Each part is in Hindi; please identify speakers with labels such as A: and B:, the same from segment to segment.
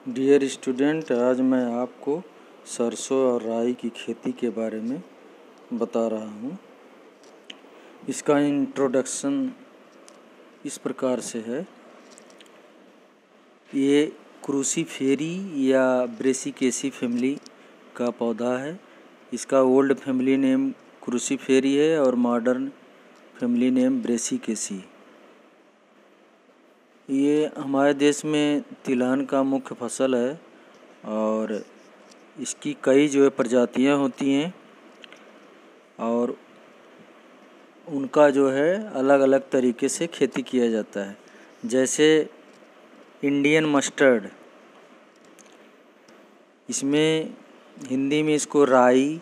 A: डियर स्टूडेंट, आज मैं आपको सरसों और राई की खेती के बारे में बता रहा हूँ। इसका इंट्रोडक्शन इस प्रकार से है। ये क्रूसीफेरी या ब्रेसिकेसी फैमिली का पौधा है। इसका ओल्ड फैमिली नेम क्रूसीफेरी है और मॉडर्न फैमिली नेम ब्रेसिकेसी। ये हमारे देश में तिलहन का मुख्य फसल है और इसकी कई प्रजातियां होती हैं और उनका अलग अलग तरीके से खेती किया जाता है। जैसे इंडियन मस्टर्ड, इसमें हिंदी में इसको राई,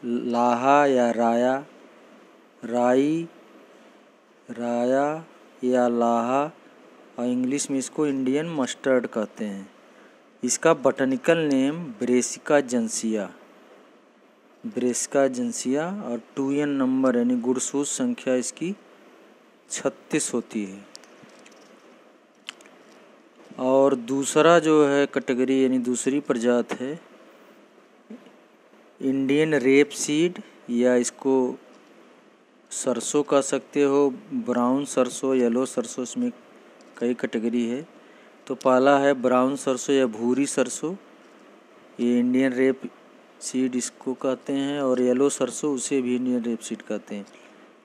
A: लाहा या राया या लाहा और इंग्लिश में इसको इंडियन मस्टर्ड कहते हैं। इसका बॉटनिकल नेम ब्रेसिका जेंसिया और 2n नंबर यानी गुणसूत्र संख्या इसकी 36 होती है। और दूसरा कैटेगरी यानी दूसरी प्रजात है इंडियन रेप सीड, या इसको सरसों कह सकते हो, ब्राउन सरसों, येलो सरसों, इसमें कई कैटेगरी है। तो पहला है ब्राउन सरसों या भूरी सरसों, ये इंडियन रेप सीड इसको कहते हैं, और येलो सरसों उसे भी इंडियन रेप सीड कहते हैं।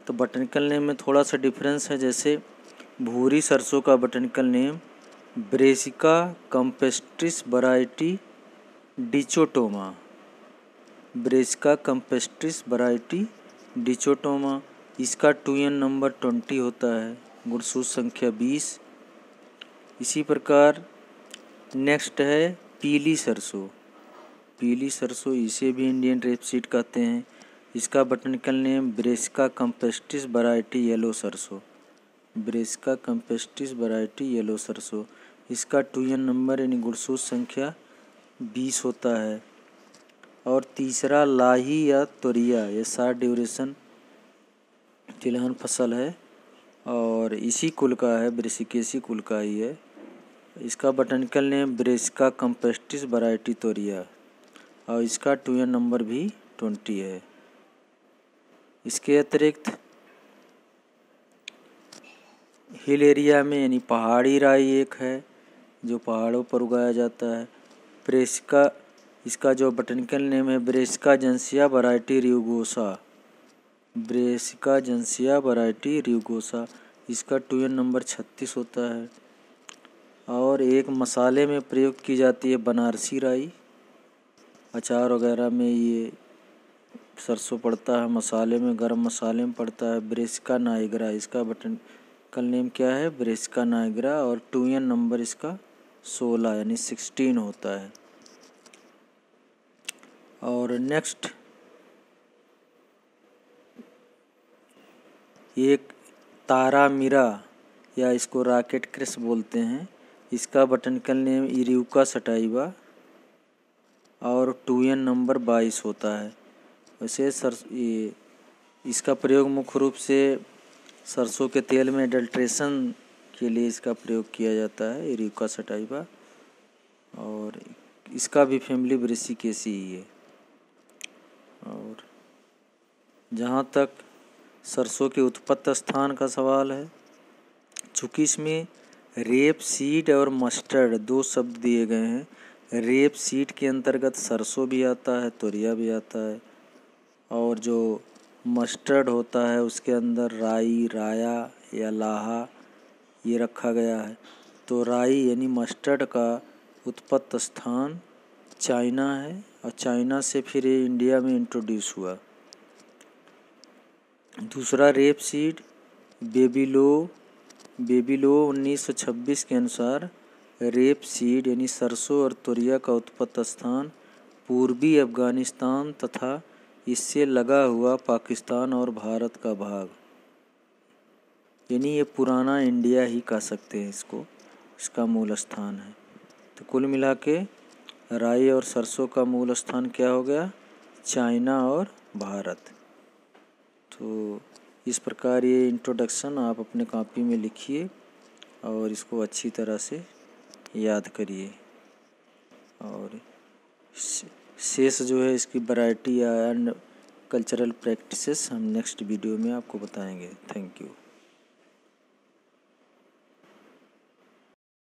A: तो बॉटनिकल नेम में थोड़ा सा डिफरेंस है। जैसे भूरी सरसों का botanical name Brassica campestris variety dichotoma, इसका 2n नंबर 20 होता है, गुणसूत्र संख्या 20। इसी प्रकार नेक्स्ट है पीली सरसों, इसे भी इंडियन रेपसीड कहते हैं। इसका botanical name Brassica campestris variety yellow सरसों, इसका 2n नंबर यानी गुणसूत्र संख्या 20 होता है। और तीसरा लाही या तोरिया, ये शॉर्ट ड्यूरेशन तिलहन फसल है और इसी कुल का है, ब्रेसिकेसी कुल का ही है। इसका botanical name Brassica campestris variety toria और इसका 2n नंबर भी 20 है। इसके अतिरिक्त हिल एरिया में यानी पहाड़ी राई एक है जो पहाड़ों पर उगाया जाता है। इसका जो बॉटनिकल नेम है ब्रेसिका जेंसिया वैरायटी रियोगोसा, इसका 2n नंबर 36 होता है। और एक मसाले में प्रयोग की जाती है बनारसी राई, अचार वगैरह में ये सरसों पड़ता है, मसाले में, गरम मसाले में पड़ता है। ब्रेसिका नाइग्रा, इसका बॉटनिकल नेम क्या है, ब्रेसिका नाइग्रा, और 2n नंबर इसका 16 यानी 16 होता है। और नेक्स्ट एक तारामीरा या इसको रॉकेट क्रश बोलते हैं, इसका बॉटनिकल नेम इरियुका सटाइवा और 2n नंबर 22 होता है। वैसे इसका प्रयोग मुख्य रूप से सरसों के तेल में एडल्ट्रेशन के लिए इसका प्रयोग किया जाता है, इरियुका सटाइवा, और इसका भी फैमिली ब्रेसिकेसी ही है। और जहाँ तक सरसों के उत्पत्ति स्थान का सवाल है, चूँकि इसमें रेप सीड और मस्टर्ड 2 शब्द दिए गए हैं। रेप सीड के अंतर्गत सरसों भी आता है, तोरिया भी आता है, और जो मस्टर्ड होता है उसके अंदर राई, राया या लाहा ये रखा गया है। तो राई यानी मस्टर्ड का उत्पत्ति स्थान चाइना है और चाइना से फिर ये इंडिया में इंट्रोड्यूस हुआ। दूसरा रेप सीड बेबीलो 1926 के अनुसार रेप सीड यानी सरसों और तोरिया का उत्पत्ति स्थान पूर्वी अफगानिस्तान तथा इससे लगा हुआ पाकिस्तान और भारत का भाग, यानी ये पुराना इंडिया ही कह सकते हैं इसका मूल स्थान है। तो कुल मिला के राई और सरसों का मूल स्थान क्या हो गया, चाइना और भारत। तो इस प्रकार ये इंट्रोडक्शन आप अपने कॉपी में लिखिए और इसको अच्छी तरह से याद करिए। और शेष जो है इसकी वैरायटी एंड कल्चरल प्रैक्टिसेस हम नेक्स्ट वीडियो में आपको बताएंगे। Thank you.